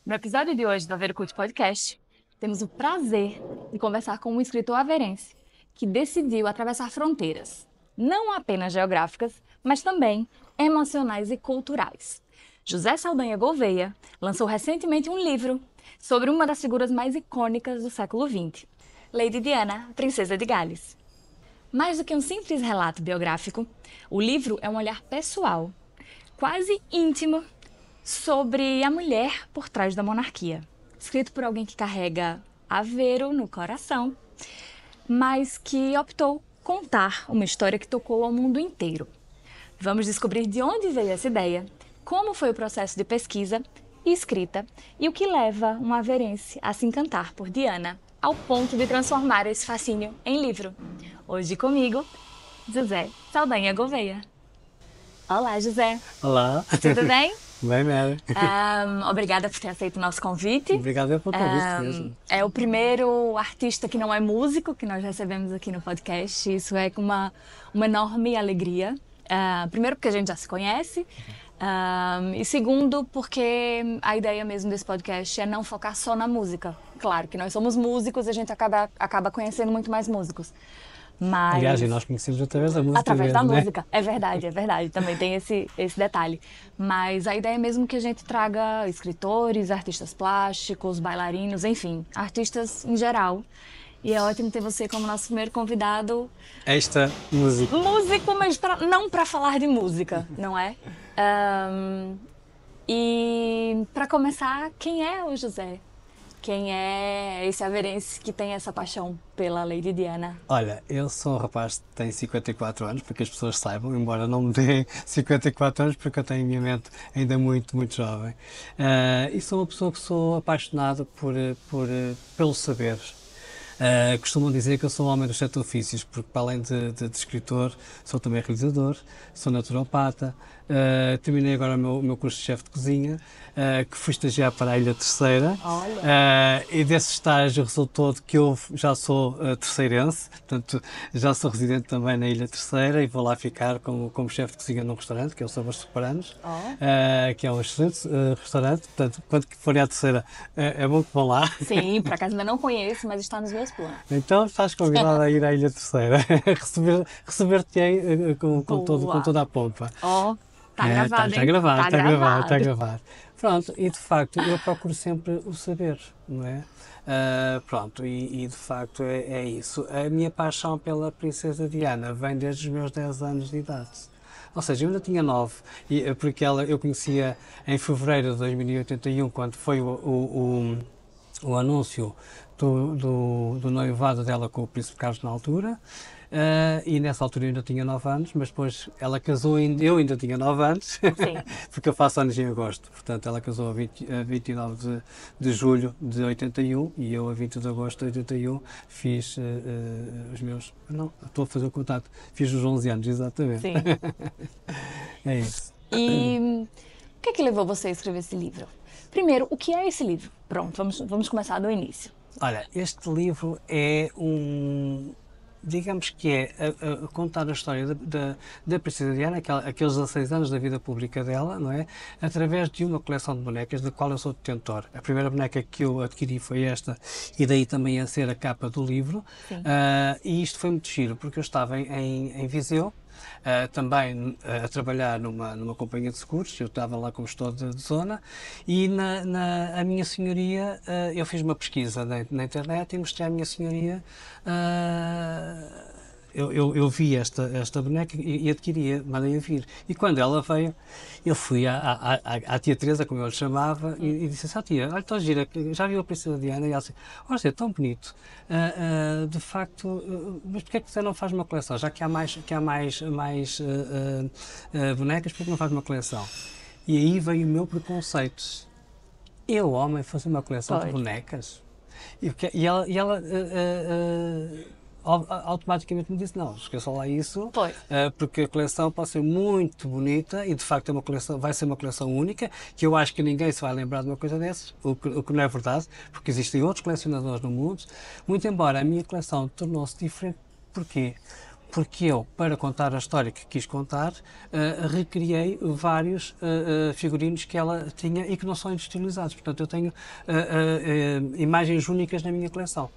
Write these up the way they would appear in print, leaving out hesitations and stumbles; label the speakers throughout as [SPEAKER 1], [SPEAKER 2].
[SPEAKER 1] No episódio de hoje do Avericult Podcast, temos o prazer de conversar com um escritor averense que decidiu atravessar fronteiras, não apenas geográficas, mas também emocionais e culturais. José Saldanha Gouveia lançou recentemente um livro sobre uma das figuras mais icônicas do século XX, Lady Diana, Princesa de Gales. Mais do que um simples relato biográfico, o livro é um olhar pessoal, quase íntimo, sobre a mulher por trás da monarquia. Escrito por alguém que carrega Aveiro no coração, mas que optou contar uma história que tocou ao mundo inteiro. Vamos descobrir de onde veio essa ideia, como foi o processo de pesquisa e escrita e o que leva um averense a se encantar por Diana, ao ponto de transformar esse fascínio em livro. Hoje comigo, José Saldanha Gouveia. Olá, José.
[SPEAKER 2] Olá.
[SPEAKER 1] Tudo bem?
[SPEAKER 2] Bem, Mary.
[SPEAKER 1] Obrigada por ter aceito o nosso convite.
[SPEAKER 2] Obrigado pelo convite mesmo.
[SPEAKER 1] É o primeiro artista que não é músico que nós recebemos aqui no podcast. Isso é com uma enorme alegria. Primeiro porque a gente já se conhece. E segundo porque a ideia mesmo desse podcast é não focar só na música. Claro que nós somos músicos e a gente acaba conhecendo muito mais músicos. Mas...
[SPEAKER 2] Aliás, nós conhecemos através da música.
[SPEAKER 1] Através
[SPEAKER 2] mesmo,
[SPEAKER 1] da
[SPEAKER 2] né?
[SPEAKER 1] música, é verdade. Também tem esse detalhe. Mas a ideia é mesmo que a gente traga escritores, artistas plásticos, bailarinos, enfim, artistas em geral. E é ótimo ter você como nosso primeiro convidado.
[SPEAKER 2] Esta música.
[SPEAKER 1] Músico, mas não para falar de música, não é? E para começar, quem é o José? Quem é esse averense que tem essa paixão pela Lady Diana?
[SPEAKER 2] Olha, eu sou um rapaz que tem 54 anos, para que as pessoas saibam, embora não me dê 54 anos, porque eu tenho a minha mente ainda muito, muito jovem. E sou uma pessoa que sou apaixonado pelos saberes. Costumam dizer que eu sou um homem dos sete ofícios, porque para além de escritor, sou também realizador, sou naturopata, terminei agora o meu curso de chefe de cozinha, que fui estagiar para a Ilha Terceira. E desse estágio resultou de que eu já sou terceirense, portanto já sou residente também na Ilha Terceira e vou lá ficar como chefe de cozinha num restaurante, que é o Sabores Superanos, que é um excelente restaurante, portanto quando forem à Terceira é bom que vão lá.
[SPEAKER 1] Sim, por acaso ainda não conheço, mas está nos meus planos.
[SPEAKER 2] Então estás convidado a ir à Ilha Terceira, receber-te-ei com toda a pompa.
[SPEAKER 1] Está gravado,
[SPEAKER 2] Está
[SPEAKER 1] hein?
[SPEAKER 2] gravado. Pronto, e de facto eu procuro sempre o saber, não é? E de facto é isso. A minha paixão pela Princesa Diana vem desde os meus 10 anos de idade. Ou seja, eu ainda tinha 9, porque eu conhecia em fevereiro de 2081, quando foi o anúncio do noivado dela com o Príncipe Carlos na altura, e nessa altura eu ainda tinha 9 anos, mas depois ela casou e eu ainda tinha 9 anos, porque eu faço anos em agosto, portanto ela casou a 29 de julho de 81 e eu a 20 de agosto de 81 fiz os meus, não, estou a fazer o contato, fiz os 11 anos, exatamente.
[SPEAKER 1] Sim.
[SPEAKER 2] É isso.
[SPEAKER 1] E o que é que levou você a escrever esse livro? Primeiro, o que é esse livro? Pronto, vamos começar do início.
[SPEAKER 2] Olha, este livro é digamos que é a contar a história da Princesa Diana, aqueles 16 anos da vida pública dela, não é? Através de uma coleção de bonecas da qual eu sou detentor. A primeira boneca que eu adquiri foi esta, e daí também a ser a capa do livro. E isto foi muito giro, porque eu estava em Viseu, também a trabalhar numa companhia de seguros, eu estava lá como gestor de zona, e a minha senhoria, eu fiz uma pesquisa na internet e mostrei à minha senhoria, eu vi esta boneca e adquiria, mandei-a vir. E quando ela veio, eu fui à tia Teresa, como eu lhe chamava, e disse assim: tia, olha, tão gira, já viu a Princesa Diana? E ela disse: olha, é tão bonito, de facto, mas porquê é que você não faz uma coleção? Já que há mais bonecas, porquê que não faz uma coleção? E aí veio o meu preconceito. Eu, homem, fazer uma coleção de bonecas? E ela automaticamente me disse: não, esqueça lá isso, porque a coleção pode ser muito bonita e de facto vai ser uma coleção única, que eu acho que ninguém se vai lembrar de uma coisa dessas, o que não é verdade, porque existem outros colecionadores no mundo, muito embora a minha coleção tornou-se diferente. Porquê? porque eu, para contar a história que quis contar, recriei vários figurinos que ela tinha e que não são industrializados. Portanto, eu tenho imagens únicas na minha coleção.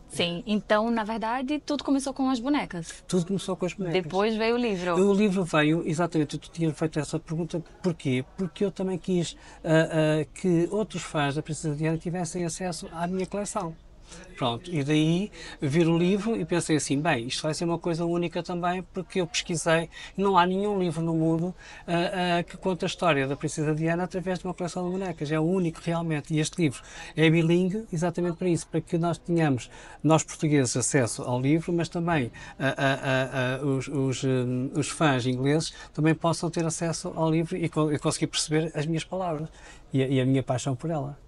[SPEAKER 1] Sim, então, na verdade, tudo começou com as bonecas.
[SPEAKER 2] Tudo começou com as bonecas.
[SPEAKER 1] Depois veio o livro.
[SPEAKER 2] O livro veio, exatamente, tu tinhas feito essa pergunta, porquê? Porque eu também quis que outros fãs da Princesa Diana tivessem acesso à minha coleção. Pronto, e daí vir o livro e pensei assim, bem, isto vai ser uma coisa única também, porque eu pesquisei, não há nenhum livro no mundo que conte a história da Princesa Diana através de uma coleção de bonecas, é o único realmente, e este livro é bilingue exatamente para isso, para que nós tenhamos, nós portugueses, acesso ao livro, mas também os fãs ingleses também possam ter acesso ao livro e conseguir perceber as minhas palavras e a minha paixão por ela.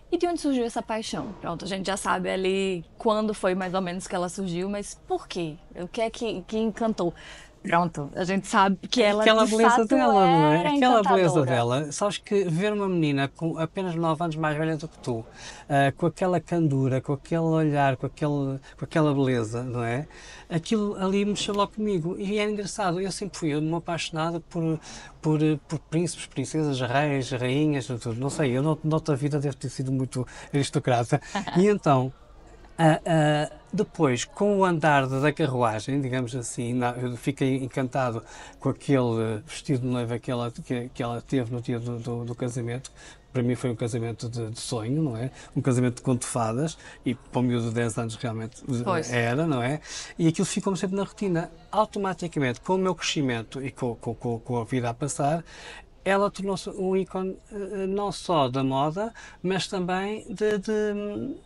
[SPEAKER 1] E de onde surgiu essa paixão? Pronto, a gente já sabe ali quando foi mais ou menos que ela surgiu, mas por quê? O que é que encantou? Pronto, a gente sabe que ela
[SPEAKER 2] Aquela
[SPEAKER 1] de
[SPEAKER 2] beleza
[SPEAKER 1] fato
[SPEAKER 2] dela, não é?
[SPEAKER 1] era
[SPEAKER 2] Aquela beleza
[SPEAKER 1] encantadora.
[SPEAKER 2] dela. Sabes que ver uma menina com apenas 9 anos mais velha do que tu, com aquela candura, com aquele olhar, com aquela beleza, não é? Aquilo ali mexeu logo comigo. E é engraçado, eu sempre fui um apaixonado por príncipes, princesas, reis, rainhas, tudo. Não sei, eu noto a vida deve ter sido muito aristocrata. E então, depois, com o andar da carruagem, digamos assim, eu fiquei encantado com aquele vestido de noiva que ela teve no dia do casamento. Para mim foi um casamento de sonho, não é? Um casamento de conto de fadas, e para um miúdo de 10 anos realmente
[SPEAKER 1] Pois.
[SPEAKER 2] era, não é? E aquilo ficou-me sempre na rotina. Automaticamente, com o meu crescimento e com a vida a passar, ela tornou-se um ícone não só da moda, mas também de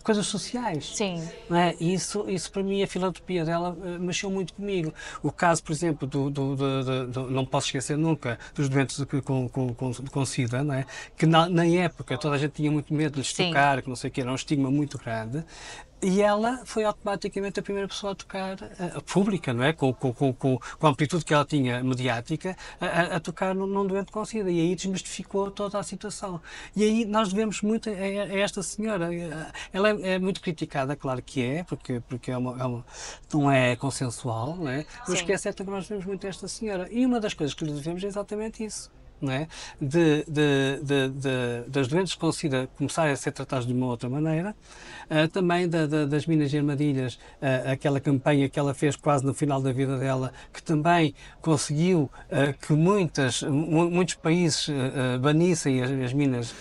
[SPEAKER 2] coisas sociais.
[SPEAKER 1] Sim.
[SPEAKER 2] Não é? Isso para mim, a filantropia dela mexeu muito comigo. O caso, por exemplo, não posso esquecer nunca, dos doentes com SIDA, não é? Que na época toda a gente tinha muito medo de lhes
[SPEAKER 1] Sim.
[SPEAKER 2] tocar, que não sei o que, era um estigma muito grande. E ela foi automaticamente a primeira pessoa a tocar, a pública, não é? Com a amplitude que ela tinha mediática, a tocar num doente com SIDA. E aí desmistificou toda a situação. E aí nós devemos muito a esta senhora. Ela é muito criticada, claro que é, porque não é consensual, não é? Mas o que é certo é que nós devemos muito a esta senhora. E uma das coisas que lhe devemos é exatamente isso. Não é? Das doentes com SIDA começarem a ser tratados de uma outra maneira, também das Minas de Armadilhas, aquela campanha que ela fez quase no final da vida dela, que também conseguiu que muitos países banissem as minas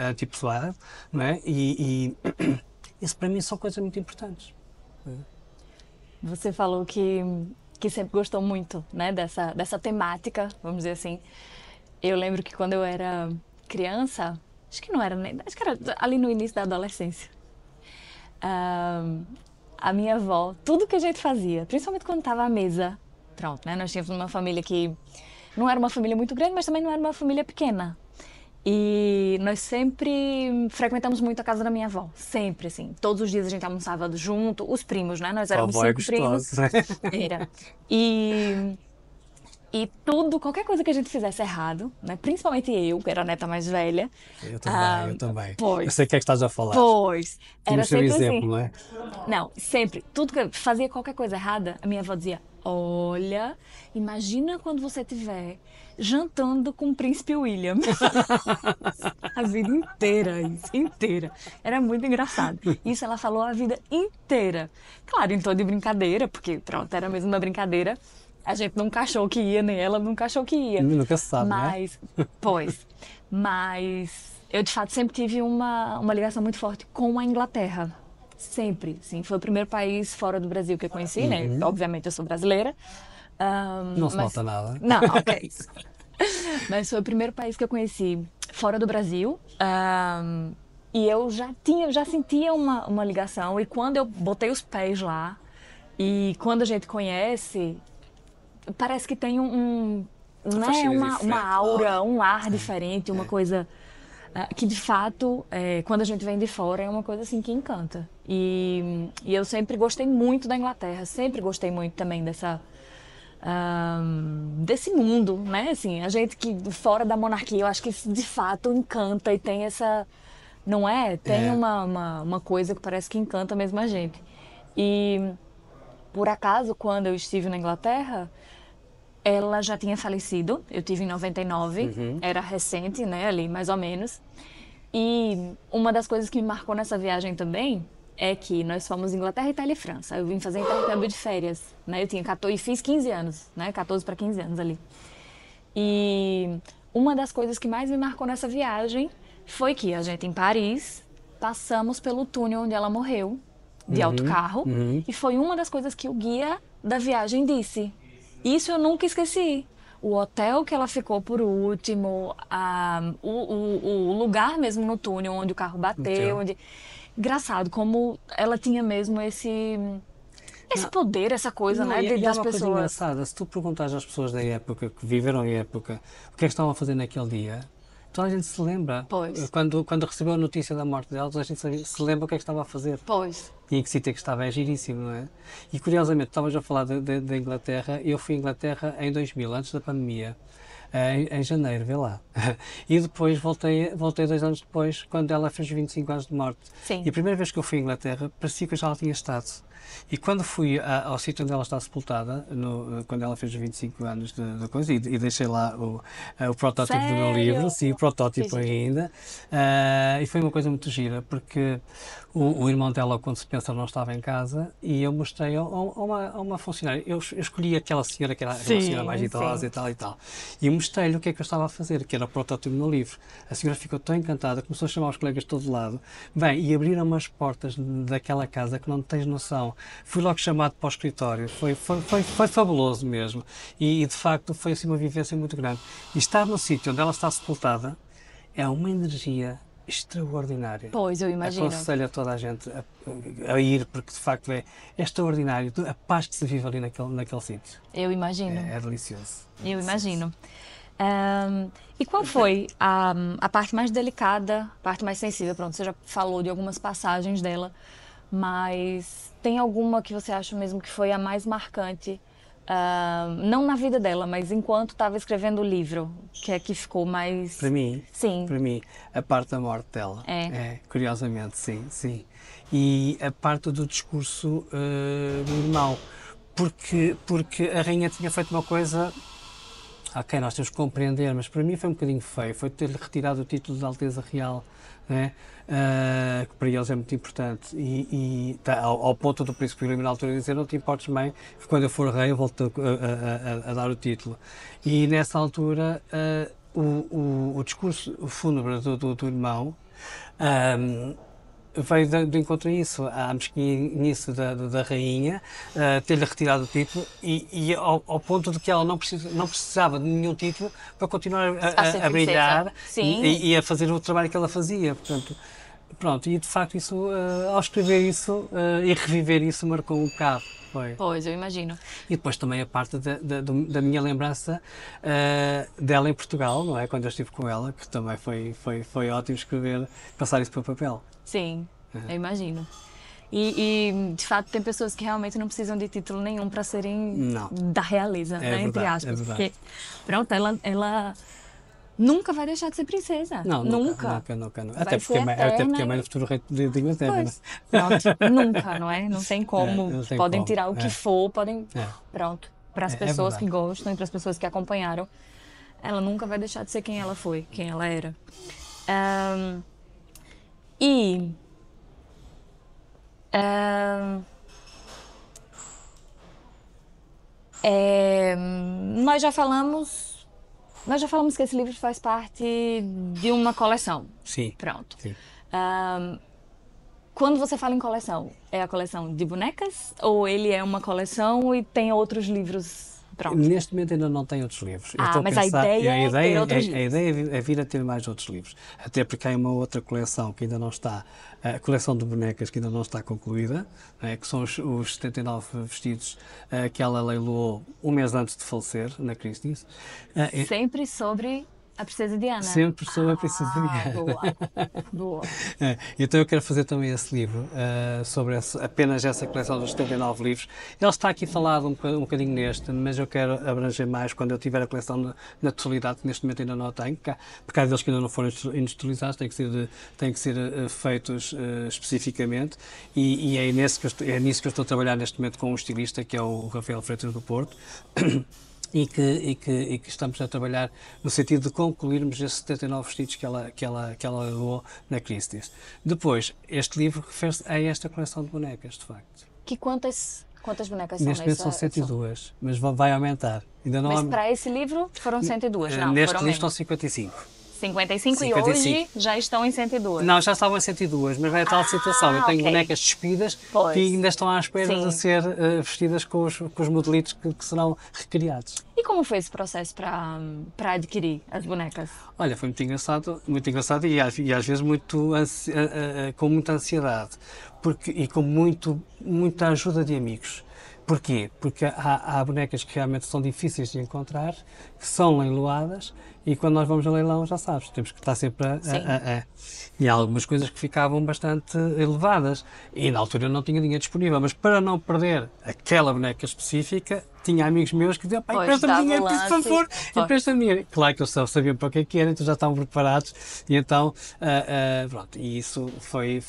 [SPEAKER 2] antipessoais, não é? E isso para mim são coisas muito importantes.
[SPEAKER 1] Você falou que sempre gostou muito, né, dessa temática, vamos dizer assim. Eu lembro que quando eu era criança, acho que era ali no início da adolescência, a minha avó, tudo que a gente fazia, principalmente quando estava à mesa, pronto, né, nós tínhamos uma família que não era uma família muito grande, mas também não era uma família pequena. E nós sempre frequentamos muito a casa da minha avó, sempre, assim. Todos os dias a gente almoçava junto, os primos, né? Nós éramos 5 primos. Era. E tudo, qualquer coisa que a gente fizesse errado, né? Principalmente eu, que era a neta mais velha.
[SPEAKER 2] Eu também.
[SPEAKER 1] Pois.
[SPEAKER 2] Eu sei o que é que estás a falar.
[SPEAKER 1] Pois. Era
[SPEAKER 2] Tínhamos o
[SPEAKER 1] sempre
[SPEAKER 2] exemplo,
[SPEAKER 1] assim.
[SPEAKER 2] não é?
[SPEAKER 1] Não, sempre. Tudo que fazia qualquer coisa errada, a minha avó dizia: olha, imagina quando você estiver jantando com o príncipe William. A vida inteira, isso, inteira. Era muito engraçado. Isso ela falou a vida inteira. Claro, em tom de brincadeira, porque pronto, era mesmo uma brincadeira. A gente nunca achou que ia, nem ela nunca achou que ia.
[SPEAKER 2] Nunca se sabe,
[SPEAKER 1] mas,
[SPEAKER 2] né?
[SPEAKER 1] Mas eu de fato sempre tive uma ligação muito forte com a Inglaterra. Sempre, sim. Foi o primeiro país fora do Brasil que eu conheci, né? Obviamente eu sou brasileira.
[SPEAKER 2] Não se nota nada.
[SPEAKER 1] Não, ok. Mas foi o primeiro país que eu conheci fora do Brasil. E eu já sentia uma ligação. E quando eu botei os pés lá, e quando a gente conhece, parece que tem uma aura, um ar diferente, uma coisa que de fato, quando a gente vem de fora, é uma coisa assim que encanta. E eu sempre gostei muito da Inglaterra, sempre gostei muito também desse mundo, né? Assim, a gente que fora da monarquia, eu acho que isso de fato encanta e tem essa, não é? Tem uma coisa que parece que encanta mesmo a gente. E por acaso, quando eu estive na Inglaterra, ela já tinha falecido. Eu tive em 99, era recente, né, ali mais ou menos. E uma das coisas que me marcou nessa viagem também é que nós fomos Inglaterra, Itália e França. Eu vim fazer intercâmbio de férias, né? Eu tinha 14 e fiz 15 anos, né? 14 para 15 anos ali. E uma das coisas que mais me marcou nessa viagem foi que a gente em Paris passamos pelo túnel onde ela morreu, de autocarro, e foi uma das coisas que o guia da viagem disse. Isso eu nunca esqueci. O hotel que ela ficou por último, o lugar mesmo no túnel onde o carro bateu, onde... Engraçado, como ela tinha mesmo esse poder, essa coisa,
[SPEAKER 2] Não,
[SPEAKER 1] né,
[SPEAKER 2] e há
[SPEAKER 1] das
[SPEAKER 2] uma coisa
[SPEAKER 1] pessoas.
[SPEAKER 2] engraçada, se tu perguntares às pessoas da época, que viveram a época, o que é que estavam a fazer naquele dia, toda a gente se lembra.
[SPEAKER 1] Pois.
[SPEAKER 2] Quando recebeu a notícia da morte delas, a gente se lembra o que é que estava a fazer.
[SPEAKER 1] Pois.
[SPEAKER 2] E em que sítio é que estava, é giríssimo, não é? E curiosamente, estavas a falar da Inglaterra, eu fui à Inglaterra em 2000, antes da pandemia, em janeiro, vê lá. E depois voltei 2 anos depois, quando ela fez 25 anos de morte.
[SPEAKER 1] Sim.
[SPEAKER 2] E a primeira vez que eu fui à Inglaterra, parecia que eu já lá tinha estado. E quando fui ao sítio onde ela está sepultada, quando ela fez os 25 anos de coisa, e deixei lá o protótipo do meu
[SPEAKER 1] Sério?
[SPEAKER 2] livro, sim, o protótipo ainda, e foi uma coisa muito gira, porque o irmão dela, quando se pensa, não estava em casa, e eu mostrei a uma funcionária, eu escolhi aquela senhora, que era aquela senhora mais idosa e tal, e mostrei-lhe o que é que eu estava a fazer, que era o protótipo do meu livro. A senhora ficou tão encantada, começou a chamar os colegas de todo lado, bem, e abriram as portas daquela casa que não tens noção. Fui logo chamado para o escritório, foi fabuloso mesmo, e de facto foi assim uma vivência muito grande. E estar no sítio onde ela está sepultada é uma energia extraordinária.
[SPEAKER 1] Pois, eu imagino.
[SPEAKER 2] Aconselho a toda a gente a ir, porque de facto é extraordinário, a paz que se vive ali naquele sítio.
[SPEAKER 1] Eu imagino.
[SPEAKER 2] É delicioso.
[SPEAKER 1] Eu imagino. E qual foi a parte mais delicada, a parte mais sensível? Pronto, você já falou de algumas passagens dela, mas tem alguma que você acha mesmo que foi a mais marcante, não na vida dela, mas enquanto estava escrevendo o livro, que é que ficou mais...
[SPEAKER 2] Para mim?
[SPEAKER 1] Sim.
[SPEAKER 2] Para mim, a parte da morte dela. Curiosamente, sim. E a parte do discurso do irmão. Porque a rainha tinha feito uma coisa... Ok, nós temos que compreender, mas para mim foi um bocadinho feio, foi ter-lhe retirado o título de Alteza Real, né? Que para eles é muito importante, e ao ponto do príncipe William na altura dizer: não te importes, mãe, que quando eu for rei eu volto a dar o título. E nessa altura o discurso fúnebre do irmão veio de encontro a isso, à mesquinhice da rainha, ter-lhe retirado o título e ao ponto de que ela não precisava de nenhum título para continuar a brilhar e a fazer o trabalho que ela fazia. Portanto, pronto, e de facto isso, ao escrever isso e reviver isso, marcou um bocado.
[SPEAKER 1] Pois, eu imagino.
[SPEAKER 2] E depois também a parte da minha lembrança dela em Portugal, não é? Quando eu estive com ela, que também foi ótimo passar isso para o papel.
[SPEAKER 1] Sim, eu imagino. E de fato tem pessoas que realmente não precisam de título nenhum para serem da realeza, né? Entre aspas. Porque, pronto, ela nunca vai deixar de ser princesa.
[SPEAKER 2] Não, nunca. Até porque é mãe do futuro rei de Inglaterra. Né?
[SPEAKER 1] Pronto, nunca, não é? Não tem como.
[SPEAKER 2] Não tem
[SPEAKER 1] podem
[SPEAKER 2] como.
[SPEAKER 1] tirar o que for, podem... Pronto, para as pessoas que gostam e para as pessoas que acompanharam, ela nunca vai deixar de ser quem ela foi, quem ela era. Nós já falamos que esse livro faz parte de uma coleção.
[SPEAKER 2] Sim.
[SPEAKER 1] Pronto.
[SPEAKER 2] Sim.
[SPEAKER 1] Quando você fala em coleção, é a coleção de bonecas ou ele é uma coleção e tem outros livros? Pronto.
[SPEAKER 2] Neste momento ainda não tenho outros livros.
[SPEAKER 1] Mas a ideia é ter outros livros.
[SPEAKER 2] A ideia é vir a ter mais outros livros. Até porque há uma outra coleção que ainda não está, a coleção de bonecas que ainda não está concluída, que são os 79 vestidos que ela leiloou um mês antes de falecer, na Christie's.
[SPEAKER 1] Sempre sobre A Princesa Diana.
[SPEAKER 2] Sempre sou a Princesa Diana.
[SPEAKER 1] Boa, boa.
[SPEAKER 2] Então eu quero fazer também esse livro, sobre apenas essa coleção dos 79 livros. Ele está aqui falado um bocadinho neste, mas eu quero abranger mais quando eu tiver a coleção na totalidade, que neste momento ainda não a tenho, porque há deles que ainda não foram industrializados, têm que ser feitos especificamente, e é nisso que eu estou a trabalhar neste momento com um estilista, que é o Rafael Freitas do Porto, e que estamos a trabalhar no sentido de concluirmos esses 79 vestidos que ela levou na Christie's. Depois, este livro refere-se a esta coleção de bonecas, de facto.
[SPEAKER 1] Quantas bonecas são
[SPEAKER 2] Neste momento são 102, mas vai aumentar. Ainda não
[SPEAKER 1] Mas para esse livro foram 102, não?
[SPEAKER 2] Neste
[SPEAKER 1] Foram
[SPEAKER 2] livro estão
[SPEAKER 1] menos.
[SPEAKER 2] 55.
[SPEAKER 1] 55 e
[SPEAKER 2] 55.
[SPEAKER 1] hoje já estão em 102.
[SPEAKER 2] Não, já estavam em 102, mas vai a tal situação. Eu tenho
[SPEAKER 1] ok.
[SPEAKER 2] bonecas despidas
[SPEAKER 1] Pois.
[SPEAKER 2] que ainda estão à espera
[SPEAKER 1] Sim.
[SPEAKER 2] de ser vestidas com os modelitos que serão recriados.
[SPEAKER 1] E como foi esse processo para adquirir as bonecas?
[SPEAKER 2] Olha, foi muito engraçado e às vezes com muita ansiedade e com muita ajuda de amigos. Porquê? Porque há bonecas que realmente são difíceis de encontrar, que são leiloadas, e quando nós vamos a leilão, já sabes, temos que estar sempre E há algumas coisas que ficavam bastante elevadas, e na altura eu não tinha dinheiro disponível, mas para não perder aquela boneca específica, tinha amigos meus que diziam, pai, empresta-me dinheiro, por favor, empresta-me dinheiro. Claro que eles sabiam para o que era, então já estavam preparados, e então, pronto, e isso foi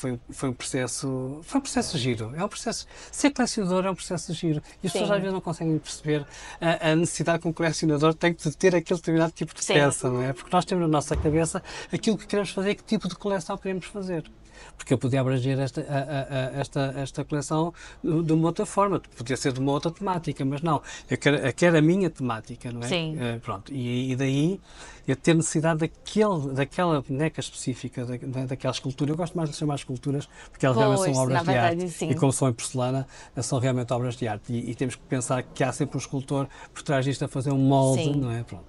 [SPEAKER 2] um processo giro, é um processo, ser colecionador é um processo giro, e as pessoas às vezes não conseguem perceber a necessidade que um colecionador tem de ter aquele determinado tipo de peça, não é? Porque nós temos na nossa cabeça aquilo que queremos fazer, que tipo de coleção queremos fazer. Porque eu podia abranger esta coleção de uma outra forma, podia ser de uma outra temática, mas não, eu quero a minha temática, não é?
[SPEAKER 1] Sim.
[SPEAKER 2] Pronto, e daí eu ter necessidade daquela boneca específica, daquela escultura. Eu gosto mais de chamar esculturas, porque elas realmente são obras de arte.
[SPEAKER 1] Sim.
[SPEAKER 2] E como são em porcelana, são realmente obras de arte. E temos que pensar que há sempre um escultor por trás disto a fazer um molde,
[SPEAKER 1] Sim.
[SPEAKER 2] não é? Pronto.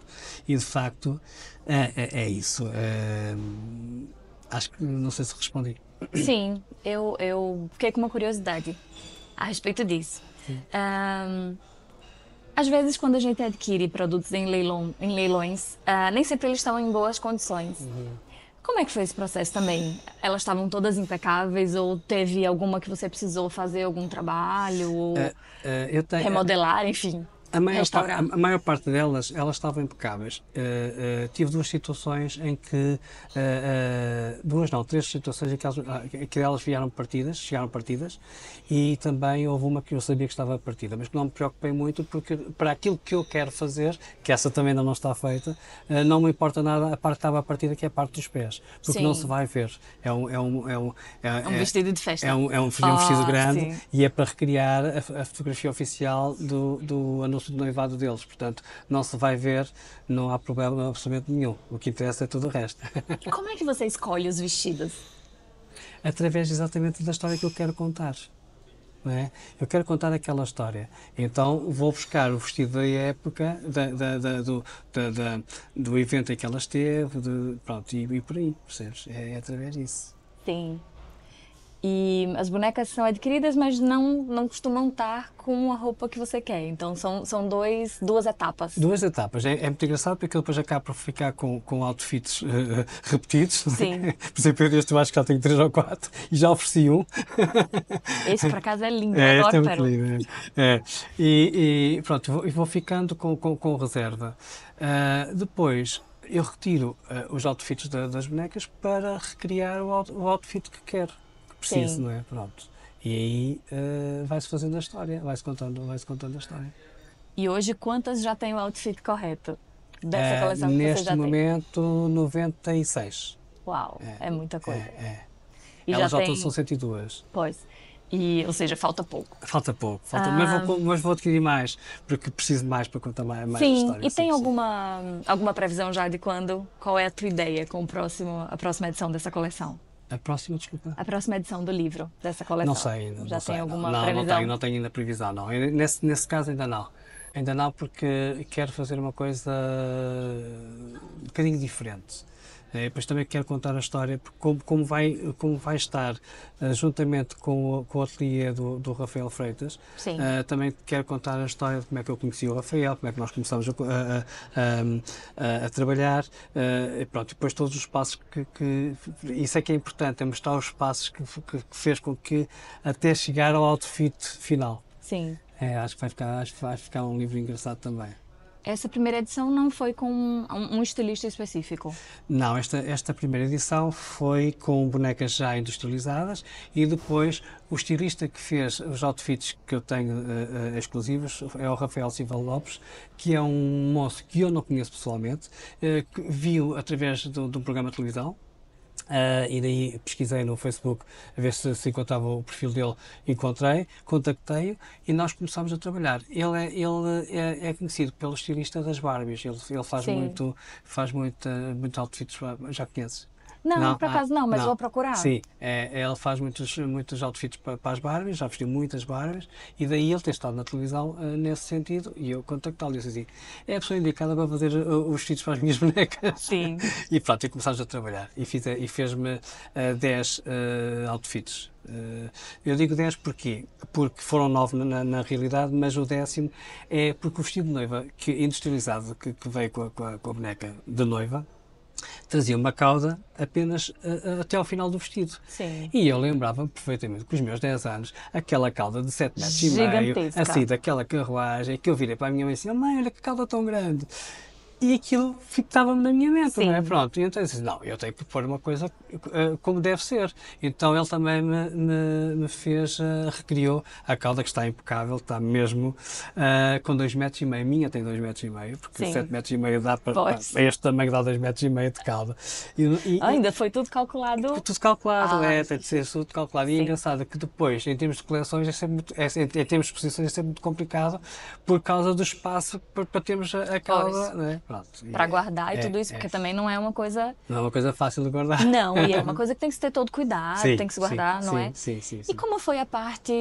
[SPEAKER 2] E de facto, é isso. Acho que não sei se respondi.
[SPEAKER 1] Sim, eu fiquei com uma curiosidade a respeito disso. Às vezes, quando a gente adquire produtos em leilões, nem sempre eles estão em boas condições. Como é que foi esse processo também? Elas estavam todas impecáveis ou teve alguma que você precisou fazer algum trabalho ou remodelar, enfim?
[SPEAKER 2] A maior parte delas, elas estavam impecáveis. Tive duas situações em que, três situações em que elas chegaram partidas, e também houve uma que eu sabia que estava partida, mas que não me preocupei muito, porque para aquilo que eu quero fazer, que essa também ainda não está feita, não me importa nada a parte que estava partida, que é a parte dos pés, porque não se vai ver. É um
[SPEAKER 1] vestido de festa.
[SPEAKER 2] É um vestido grande,
[SPEAKER 1] sim.
[SPEAKER 2] e é para recriar a fotografia oficial do anúncio de noivado deles, portanto não se vai ver, não há problema absolutamente nenhum, o que interessa é tudo o resto.
[SPEAKER 1] E como é que você escolhe os vestidos?
[SPEAKER 2] Através exatamente da história que eu quero contar, não é? Eu quero contar aquela história, então vou buscar o vestido da época, do evento em que ela esteve, pronto, e por aí, percebes? É através disso.
[SPEAKER 1] Sim. E as bonecas são adquiridas, mas não costumam estar com a roupa que você quer. Então são duas etapas.
[SPEAKER 2] Duas etapas. É muito engraçado porque eu depois acabo por ficar com outfits repetidos.
[SPEAKER 1] Sim.
[SPEAKER 2] Por exemplo, eu acho que já tenho 3 ou 4 e já ofereci um.
[SPEAKER 1] Esse por acaso é lindo,
[SPEAKER 2] É,
[SPEAKER 1] eu
[SPEAKER 2] este é
[SPEAKER 1] adoro
[SPEAKER 2] muito
[SPEAKER 1] pérolas.
[SPEAKER 2] lindo. E pronto, vou ficando com reserva. Depois eu retiro os outfits das bonecas para recriar o outfit que quero. Preciso,
[SPEAKER 1] Sim.
[SPEAKER 2] não é? Pronto. E aí vai-se fazendo a história, vai-se contando a história.
[SPEAKER 1] E hoje, quantas já têm o outfit correto dessa coleção que você
[SPEAKER 2] Neste
[SPEAKER 1] já tem?
[SPEAKER 2] momento, 96.
[SPEAKER 1] Uau, é muita coisa. E
[SPEAKER 2] Elas
[SPEAKER 1] já
[SPEAKER 2] já
[SPEAKER 1] tem...
[SPEAKER 2] são 102.
[SPEAKER 1] Pois. Ou seja, falta pouco.
[SPEAKER 2] Falta pouco, mas vou adquirir mais, porque preciso de mais para contar mais
[SPEAKER 1] Sim,
[SPEAKER 2] histórias.
[SPEAKER 1] e tem alguma previsão já de qual é a tua ideia com a próxima edição dessa coleção?
[SPEAKER 2] A próxima, desculpa.
[SPEAKER 1] A próxima edição do livro, dessa coleção.
[SPEAKER 2] Não sei ainda.
[SPEAKER 1] Já tem alguma
[SPEAKER 2] não,
[SPEAKER 1] previsão?
[SPEAKER 2] não tenho ainda previsão, não. Nesse caso ainda não. Ainda não, porque quero fazer uma coisa um bocadinho diferente. Depois também quero contar a história, porque como vai estar juntamente com o ateliê do Rafael Freitas,
[SPEAKER 1] Sim.
[SPEAKER 2] também quero contar a história de como é que eu conheci o Rafael, como é que nós começamos a trabalhar, e pronto, depois todos os passos isso é que é importante, é mostrar os passos que fez com que até chegar ao outfit final.
[SPEAKER 1] Sim.
[SPEAKER 2] Acho que vai ficar um livro engraçado também.
[SPEAKER 1] Essa primeira edição não foi com um estilista específico?
[SPEAKER 2] Não, esta primeira edição foi com bonecas já industrializadas e depois o estilista que fez os outfits que eu tenho exclusivos é o Rafael Silva Lopes, que é um moço que eu não conheço pessoalmente, que viu através de um programa de televisão. E daí pesquisei no Facebook a ver se encontrava o perfil dele, encontrei, contactei-o e nós começámos a trabalhar. Ele é conhecido pelo estilista das Barbies, ele faz muito outfits, já conheces?
[SPEAKER 1] Não, por acaso não, mas vou procurar.
[SPEAKER 2] Sim, ele faz muitos outfits para as Barbies, já vestiu muitas Barbies, e daí ele ter estado na televisão nesse sentido, e eu contactá-lo e disse assim, é a pessoa indicada para fazer os vestidos para as minhas bonecas.
[SPEAKER 1] Sim.
[SPEAKER 2] E pronto, e começámos a trabalhar, e fez-me 10 outfits. Eu digo 10 porquê? Porque foram 9 na realidade, mas o 10º é porque o vestido de noiva industrializado que veio com a boneca de noiva, trazia uma cauda apenas até ao final do vestido.
[SPEAKER 1] Sim.
[SPEAKER 2] E eu lembrava-me perfeitamente, com os meus 10 anos, aquela cauda de 7 metros e meio, assim, daquela carruagem, que eu virei para a minha mãe assim, oh, mãe, olha que cauda tão grande. E aquilo estava-me na minha mente, não é? Pronto, e então eu disse, não, eu tenho que pôr uma coisa como deve ser. Então ele também me fez, recriou a cauda, que está impecável, está mesmo com 2 metros e meio. A minha tem 2 metros e meio, porque 7 metros e meio dá para este tamanho dá 2 metros e meio de cauda.
[SPEAKER 1] Ainda foi tudo calculado?
[SPEAKER 2] Tudo calculado, tem de ser tudo calculado. E é engraçado que depois, em termos de coleções, em termos de exposições, é sempre muito complicado por causa do espaço para termos a cauda, não é? Pronto,
[SPEAKER 1] para guardar e tudo isso, porque também não é uma coisa...
[SPEAKER 2] Não é uma coisa fácil de guardar.
[SPEAKER 1] Não, e é uma coisa que tem que se ter todo cuidado, tem que se guardar, não é?
[SPEAKER 2] Sim.
[SPEAKER 1] E como foi a parte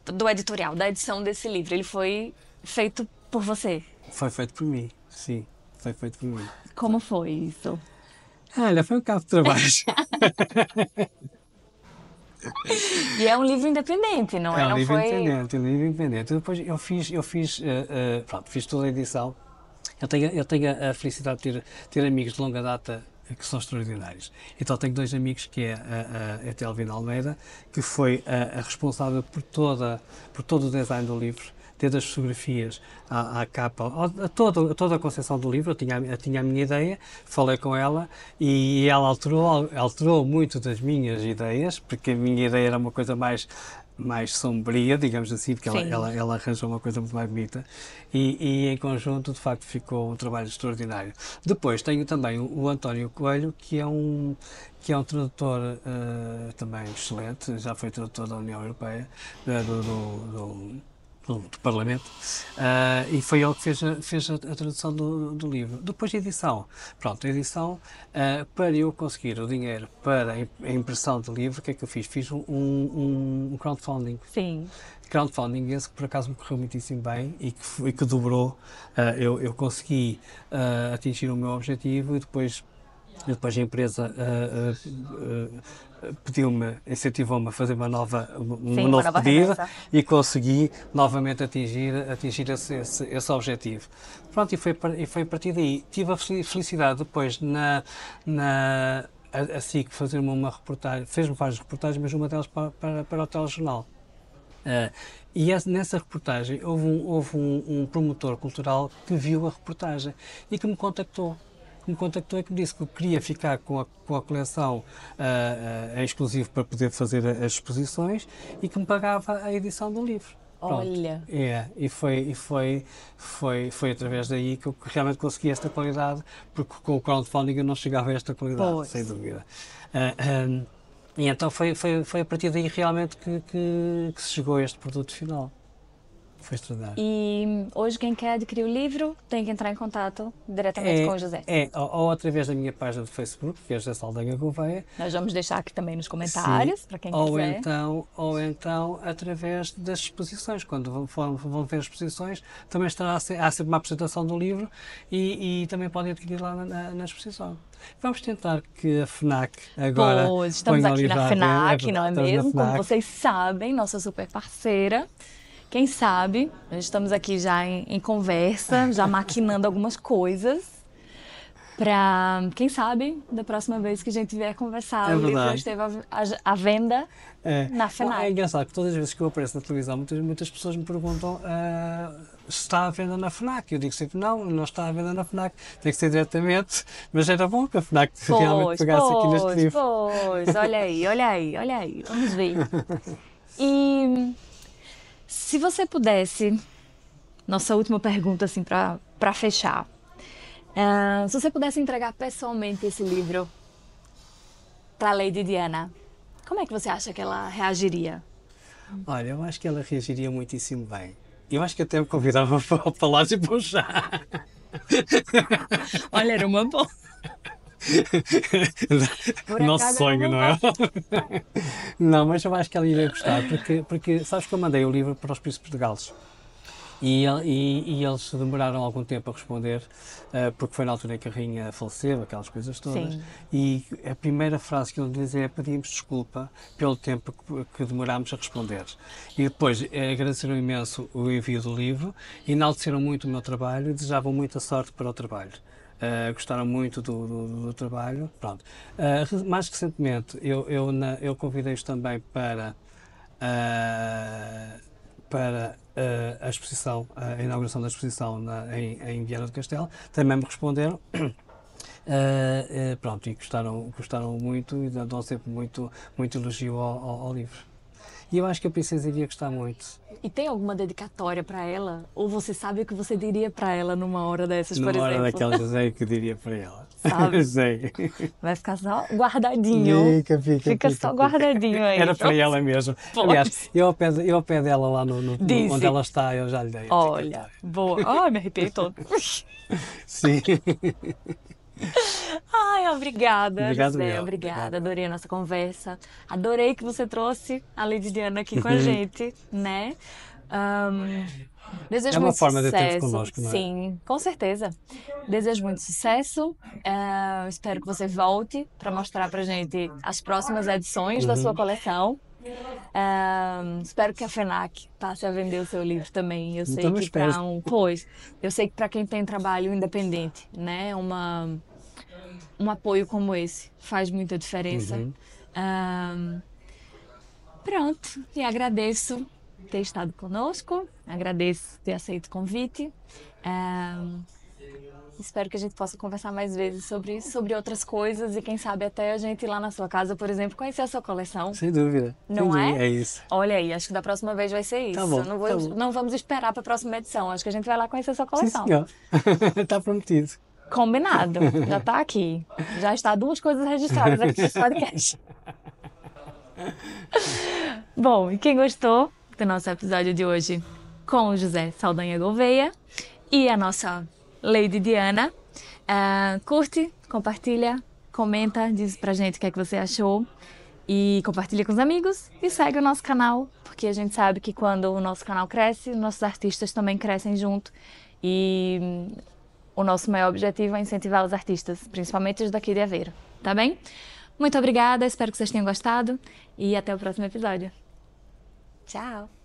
[SPEAKER 1] do editorial, da edição desse livro? Ele foi feito por você?
[SPEAKER 2] Foi feito por mim, sim. Foi feito por mim.
[SPEAKER 1] Como foi isso?
[SPEAKER 2] Olha, foi um bocado de trabalho.
[SPEAKER 1] E é um livro independente, não é?
[SPEAKER 2] É um livro independente. Depois eu fiz toda a edição. Eu tenho a felicidade de ter amigos de longa data que são extraordinários. Então tenho 2 amigos, que é a Telvina Almeida, que foi a responsável por todo o design do livro, desde as fotografias à capa, toda a concepção do livro. Eu tinha a minha ideia, falei com ela e ela alterou muito das minhas ideias, porque a minha ideia era uma coisa mais sombria, digamos assim, porque ela arranjou uma coisa muito mais bonita e em conjunto, de facto, ficou um trabalho extraordinário. Depois tenho também o António Coelho, que é um tradutor também excelente, já foi tradutor da União Europeia, do Parlamento, e foi ele que fez a tradução do livro. Depois a edição. Pronto, a edição, para eu conseguir o dinheiro para a impressão do livro, o que é que eu fiz? Fiz um crowdfunding.
[SPEAKER 1] Sim.
[SPEAKER 2] Crowdfunding esse que por acaso me correu muitíssimo bem e que dobrou. Eu consegui atingir o meu objetivo e depois a empresa incentivou-me a fazer um novo pedido e consegui novamente atingir esse objetivo. Pronto, e foi a partir daí. Tive a felicidade depois a SIC fazer-me uma reportagem, fez-me várias reportagens, mas uma delas para o telejornal. E nessa reportagem houve um promotor cultural que viu a reportagem e que me contactou e que me disse que eu queria ficar com a coleção em exclusivo para poder fazer as exposições e que me pagava a edição do livro. Pronto.
[SPEAKER 1] Olha!
[SPEAKER 2] E foi através daí que eu realmente consegui esta qualidade, porque com o crowdfunding eu não chegava a esta qualidade, sem dúvida. E então foi a partir daí realmente que se chegou a este produto final. Foi estudar.
[SPEAKER 1] E hoje quem quer adquirir o livro tem que entrar em contato diretamente com o José.
[SPEAKER 2] Ou através da minha página do Facebook, que é José Saldanha Gouveia.
[SPEAKER 1] Nós vamos deixar aqui também nos comentários, para quem quiser.
[SPEAKER 2] Ou então através das exposições. Quando vão ver as exposições, também há sempre uma apresentação do livro e também podem adquirir lá na exposição. Vamos tentar que a FNAC agora
[SPEAKER 1] Pois, estamos aqui na FNAC, não é mesmo? Como
[SPEAKER 2] FNAC.
[SPEAKER 1] vocês sabem, nossa super parceira. Quem sabe, nós estamos aqui já em conversa, já maquinando algumas coisas, para, quem sabe, da próxima vez que a gente vier conversar, o livro esteve à venda na FNAC.
[SPEAKER 2] É engraçado que todas as vezes que eu apareço na televisão, muitas pessoas me perguntam se está à venda na FNAC. Eu digo sempre, não está à venda na FNAC, tem que ser diretamente, mas era bom que a FNAC realmente pegasse aqui neste livro.
[SPEAKER 1] Pois, olha aí, vamos ver. E se você pudesse, nossa última pergunta assim para fechar, se você pudesse entregar pessoalmente esse livro para a Lady Diana, como é que você acha que ela reagiria?
[SPEAKER 2] Olha, eu acho que ela reagiria muitíssimo bem. Eu acho que até me convidava para o Palácio para o chá.
[SPEAKER 1] Olha, era uma boa.
[SPEAKER 2] Nosso sonho, não é? Não, mas eu acho que ela iria gostar, porque sabes que eu mandei o livro para os príncipes de Gales e eles demoraram algum tempo a responder, porque foi na altura em que a rainha faleceu, aquelas coisas todas. Sim. E a primeira frase que ele dizia é: pedimos desculpa pelo tempo que demorámos a responder. E depois agradeceram imenso o envio do livro, enalteceram muito o meu trabalho e desejavam muita sorte para o trabalho. Gostaram muito do trabalho. Pronto. Mais recentemente, eu convidei-os também para a exposição, a inauguração da exposição em Viana do Castelo. Também me responderam. Pronto, e gostaram muito e dão sempre muito elogio ao livro. E eu acho que a princesa iria gostar muito.
[SPEAKER 1] E tem alguma dedicatória para ela? Ou você sabe o que você diria para ela numa hora dessas, por exemplo?
[SPEAKER 2] Numa hora daquelas, eu sei o que eu diria para ela.
[SPEAKER 1] Sabe?
[SPEAKER 2] Sei.
[SPEAKER 1] Vai ficar só guardadinho. Fica só guardadinho aí.
[SPEAKER 2] Era para ela mesmo.
[SPEAKER 1] Pode.
[SPEAKER 2] Aliás, eu ao pé dela lá onde ela está, eu já lhe dei.
[SPEAKER 1] Olha, boa. Me arrepiei todo.
[SPEAKER 2] Sim.
[SPEAKER 1] Ai, obrigada, José,
[SPEAKER 2] obrigado.
[SPEAKER 1] Obrigada, adorei a nossa conversa. Adorei que você trouxe a Lady Diana aqui com a gente, né? Desejo muito
[SPEAKER 2] forma
[SPEAKER 1] sucesso.
[SPEAKER 2] De ter conosco, não é?
[SPEAKER 1] Sim, com certeza. Desejo muito sucesso. Espero que você volte para mostrar pra gente as próximas edições da sua coleção. Espero que a FNAC passe a vender o seu livro também. Eu sei que eu sei que para quem tem trabalho independente, né, um apoio como esse faz muita diferença. Pronto, e agradeço ter estado conosco, agradeço ter aceito o convite. Espero que a gente possa conversar mais vezes sobre outras coisas e quem sabe até a gente ir lá na sua casa, por exemplo, conhecer a sua coleção.
[SPEAKER 2] Sem dúvida.
[SPEAKER 1] Não é?
[SPEAKER 2] É isso.
[SPEAKER 1] Olha aí, acho que da próxima vez vai ser isso.
[SPEAKER 2] Tá bom,
[SPEAKER 1] não vamos esperar para a próxima edição. Acho que a gente vai lá conhecer a sua coleção.
[SPEAKER 2] Sim, senhor. Está prometido.
[SPEAKER 1] Combinado. Já está aqui. Já está 2 coisas registradas aqui nesse podcast. Bom, e quem gostou do nosso episódio de hoje com o José Saldanha Gouveia e a nossa Lady Diana, curte, compartilha, comenta, diz pra gente o que é que você achou e compartilha com os amigos e segue o nosso canal, porque a gente sabe que quando o nosso canal cresce, nossos artistas também crescem junto e o nosso maior objetivo é incentivar os artistas, principalmente os daqui de Aveiro, tá bem? Muito obrigada, espero que vocês tenham gostado e até o próximo episódio. Tchau!